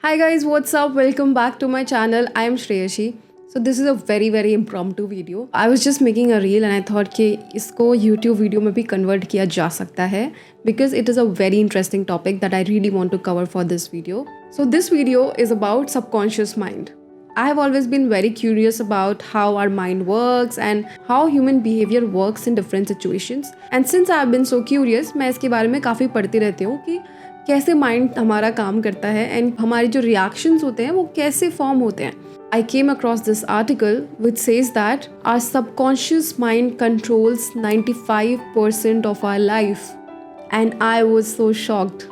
Hi guys, what's up? Welcome back to my channel. I am Shreyashi. So this is a very impromptu video. I was just making a reel and I thought कि इसको YouTube video में भी convert किया जा सकता है because it is a very interesting topic that I really want to cover for this video. So this video is about subconscious mind. I have always been very curious about how our mind works and how human behavior works in different situations. And since I have been so curious, मैं इसके बारे में काफ़ी पढ़ती रहती हूँ कि कैसे माइंड हमारा काम करता है एंड हमारे जो रिएक्शंस होते हैं वो कैसे फॉर्म होते हैं. I came across this article which says that our subconscious mind controls 95% of our life, and I was so shocked.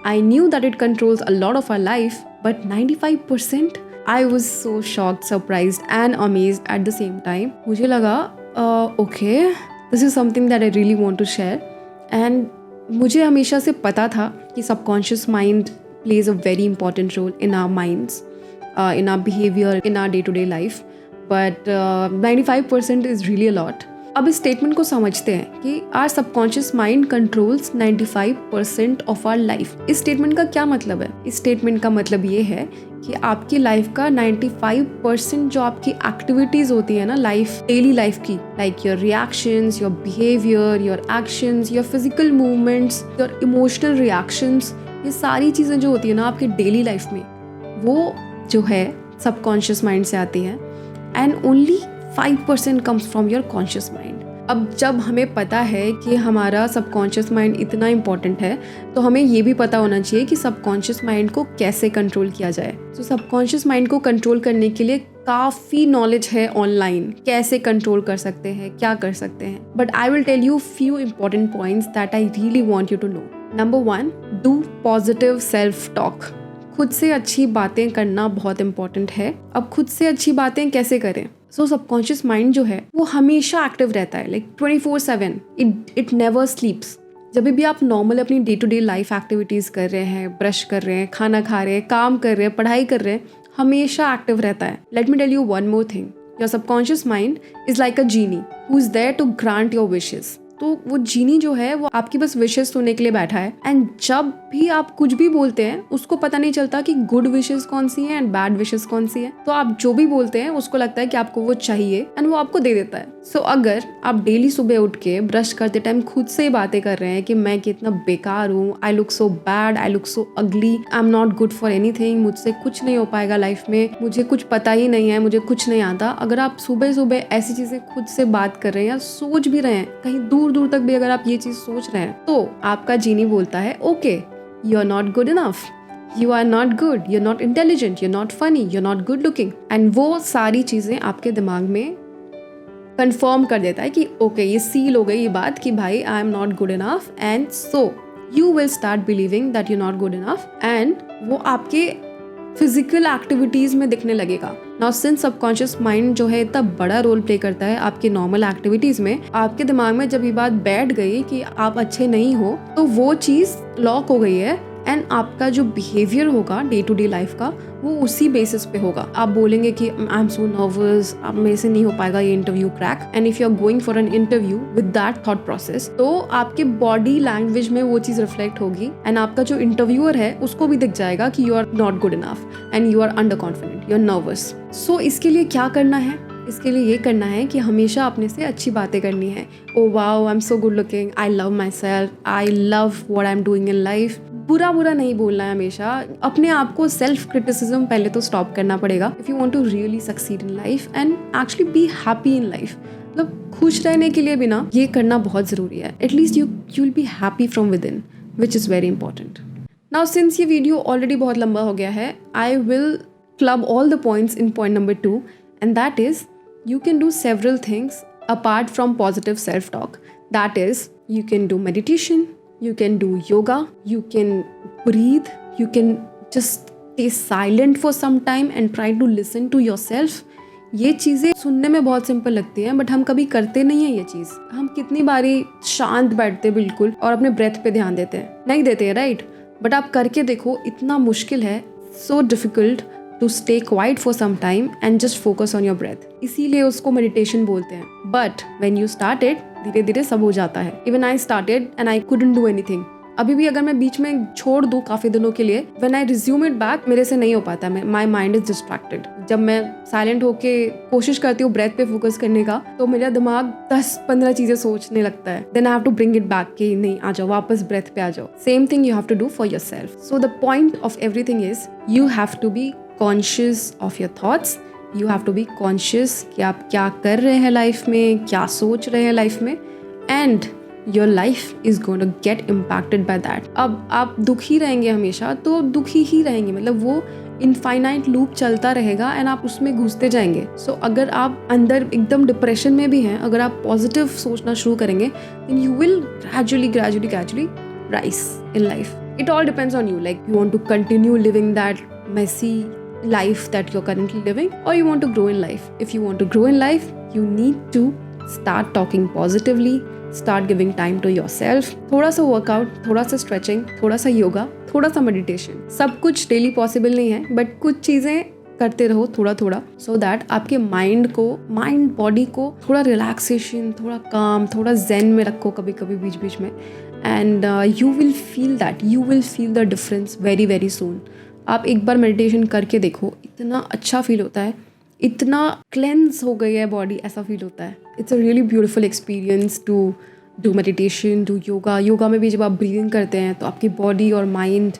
I knew that it controls a lot of our life, but 95%? I was so shocked, surprised and amazed at the same time. मुझे लगा okay, this is something that I really want to share. And मुझे हमेशा से पता था कि subconscious mind plays a very important role in our minds, in our behavior, in our day-to-day life, but 95% is really a lot. अब इस statement को समझते हैं कि our subconscious mind controls 95% of our life. इस स्टेटमेंट का क्या मतलब है? इस स्टेटमेंट का मतलब ये है कि आपकी लाइफ का 95% जो आपकी एक्टिविटीज होती है ना लाइफ, डेली लाइफ की, like your reactions, your behaviour, your actions, your physical movements, your emotional reactions, ये सारी चीज़ें जो होती है ना आपकी डेली लाइफ में, वो जो है सबकॉन्शियस माइंड से आती है. And only 5% comes from your conscious mind. अब जब हमें पता है कि हमारा सबकॉन्शियस माइंड इतना इम्पॉर्टेंट है, तो हमें ये भी पता होना चाहिए कि सबकॉन्शियस माइंड को कैसे कंट्रोल किया जाए. तो सबकॉन्शियस माइंड को कंट्रोल करने के लिए काफ़ी नॉलेज है ऑनलाइन, कैसे कंट्रोल कर सकते हैं, क्या कर सकते हैं. But I will tell you few important points that I really want you to know. Number 1, do positive self talk. खुद से अच्छी बातें करना बहुत इंपॉर्टेंट है. अब खुद से अच्छी बातें कैसे करें? सो सबकॉन्शियस माइंड जो है वो हमेशा एक्टिव रहता है, लाइक 24/7. It never स्लीप्स. जब भी आप नॉर्मल अपनी day to day life activities कर रहे हैं, ब्रश कर रहे हैं, खाना खा रहे हैं, काम कर रहे हैं, पढ़ाई कर रहे हैं, हमेशा एक्टिव रहता है. Let me tell you one more thing. Your subconscious mind is like a genie who is there to grant your wishes. तो वो जीनी जो है वो आपकी बस विशेस सुनने के लिए बैठा है. एंड जब भी आप कुछ भी बोलते हैं उसको पता नहीं चलता कि गुड विशेस कौन सी है एंड बैड विशेस कौन सी है. तो आप जो भी बोलते हैं उसको लगता है कि आपको वो चाहिए एंड वो आपको दे देता है. सो अगर आप डेली सुबह उठ के ब्रश करते टाइम खुद से बातें कर रहे हैं कि मैं कितना बेकार हूँ, I look so bad, I look so ugly, I am not good for anything, मुझसे कुछ नहीं हो पाएगा लाइफ में, मुझे कुछ पता ही नहीं है, मुझे कुछ नहीं आता. अगर आप सुबह सुबह ऐसी चीजें खुद से बात कर रहे हैं या सोच भी रहे हैं, कहीं दूर दूर तक भी अगर आप ये चीज सोच रहे हैं, तो आपका जीनी बोलता है okay, you are not good enough, you are not good, you are not intelligent, you are not funny, you are not good looking. And वो सारी चीजें आपके दिमाग में कंफर्म कर देता है कि ओके, ये सील हो गई ये बात कि भाई आई am not good enough. And so you will start believing that you not good enough and वो आपके फिजिकल एक्टिविटीज में दिखने लगेगा. नाउ सिंस सबकॉन्शियस माइंड जो है इतना बड़ा रोल प्ले करता है आपके नॉर्मल एक्टिविटीज में, आपके दिमाग में जब ये बात बैठ गई कि आप अच्छे नहीं हो, तो वो चीज लॉक हो गई है. एंड आपका जो बिहेवियर होगा डे टू डे लाइफ का वो उसी बेसिस पे होगा. आप बोलेंगे कि आई एम सो नर्वस, अब मेरे से नहीं हो पाएगा ये interview crack. And if you are going for an interview with that thought process, तो आपके बॉडी लैंग्वेज में वो चीज रिफ्लेक्ट होगी एंड आपका जो इंटरव्यूअर है उसको भी दिख जाएगा कि you are not good enough and you are under confident, you are nervous. So इसके लिए क्या करना है? इसके लिए ये करना है कि हमेशा अपने से अच्छी बातें करनी है. Oh wow, I am so good looking, I love my self, I love what I am doing in life. बुरा नहीं बोलना है हमेशा. अपने आप को सेल्फ क्रिटिसिज्म पहले तो स्टॉप करना पड़ेगा if you want to really succeed in life and actually be happy in life. मतलब खुश रहने के लिए भी ना ये करना बहुत ज़रूरी है. At least you will be happy from with in, which is very important. Now since ये वीडियो ऑलरेडी बहुत लंबा हो गया है, I will club all the points in point number 2, and that is you can do several things apart from positive self-talk. That is, you can do meditation, you can do yoga, you can breathe, you can just stay silent for some time and try to listen to yourself. ये चीज़ें सुनने में बहुत simple लगती हैं but हम कभी करते नहीं हैं ये चीज़. हम कितनी बारी शांत बैठते बिल्कुल और अपने ब्रेथ पे ध्यान देते हैं? नहीं देते हैं, राइट? बट आप करके देखो, इतना मुश्किल है, so difficult to stay quiet for some time and just focus on your breath. इसीलिए उसको meditation बोलते हैं. But when you started, धीरे धीरे सब हो जाता है. Even I started and I couldn't do anything. अभी भी अगर मैं बीच में छोड़ दूँ काफ़ी दिनों के लिए, when I resume it back, मेरे से नहीं हो पाता, माई माइंड इज डिस्ट्रैक्टेड। जब मैं साइलेंट होके कोशिश करती हूँ ब्रेथ पे फोकस करने का, तो मेरा दिमाग 10-15 चीजें सोचने लगता है। Then I have to bring it back कि नहीं, आ जाओ वापस ब्रेथ पे आ जाओ। Same thing you have to do for yourself. So the point of everything is you have to be conscious of your thoughts. You have to be conscious कि आप क्या कर रहे हैं लाइफ में, क्या सोच रहे हैं लाइफ में, and your life is going to get impacted by that. अब आप दुखी रहेंगे हमेशा तो दुखी ही रहेंगे, मतलब वो इनफाइनाइट लूप चलता रहेगा एंड आप उसमें घुसते जाएंगे। सो अगर आप अंदर एकदम डिप्रेशन में भी हैं, अगर आप पॉजिटिव सोचना शुरू करेंगे, then you will gradually rise in life. It all depends on you, like you want to continue living that messy life that you're currently living, or you want to grow in life. If you want to grow in life, you need to start talking positively, start giving time to yourself. थोड़ा सा workout, थोड़ा सा stretching, थोड़ा सा योगा, थोड़ा सा meditation. सब कुछ डेली पॉसिबल नहीं है, बट कुछ चीज़ें करते रहो थोड़ा थोड़ा, सो दैट आपके माइंड बॉडी को थोड़ा रिलैक्सेशन, थोड़ा काम, थोड़ा जेन में रखो कभी कभी बीच बीच में, and you will feel the difference very very soon. आप एक बार मेडिटेशन करके देखो, इतना अच्छा फील होता है, इतना क्लेंस हो गई है बॉडी, ऐसा फील होता है। It's a really beautiful experience to do meditation, do yoga में भी जब आप ब्रीदिंग करते हैं तो आपकी बॉडी और माइंड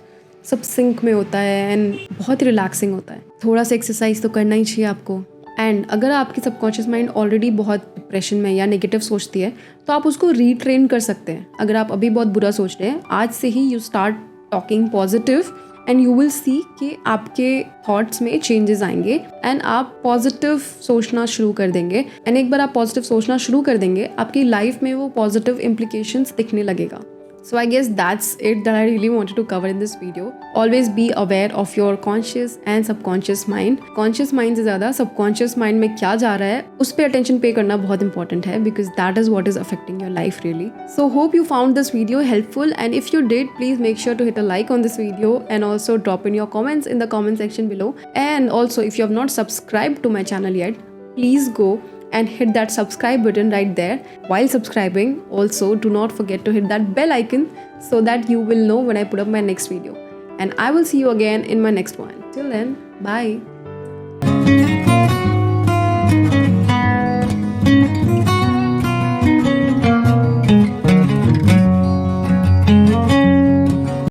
सब सिंक में होता है एंड बहुत ही रिलैक्सिंग होता है। थोड़ा सा एक्सरसाइज तो करना ही चाहिए आपको। एंड अगर आपकी सबकॉन्शियस माइंड ऑलरेडी बहुत डिप्रेशन में या नेगेटिव सोचती है, तो आप उसको रीट्रेन कर सकते हैं। अगर आप अभी बहुत बुरा सोच रहे हैं, आज से ही you start talking positive and you will see कि आपके थॉट्स में चेंजेस आएंगे एंड आप पॉजिटिव सोचना शुरू कर देंगे। एंड एक बार आप पॉजिटिव सोचना शुरू कर देंगे, आपकी लाइफ में वो पॉजिटिव इम्प्लीकेशंस दिखने लगेगा। So I guess that's it that I really wanted to cover in this video. Always be aware of your conscious and subconscious mind. Conscious mind से ज़्यादा subconscious mind में क्या जा रहा है उस पर attention pay करना बहुत important है, because that is what is affecting your life really. So hope you found this video helpful, and if you did, please make sure to hit a like on this video and also drop in your comments in the comment section below. And also if you have not subscribed to my channel yet, please go and hit that subscribe button right there. While subscribing, also do not forget to hit that bell icon so that you will know when I put up my next video. And I will see you again in my next one. Till then, bye.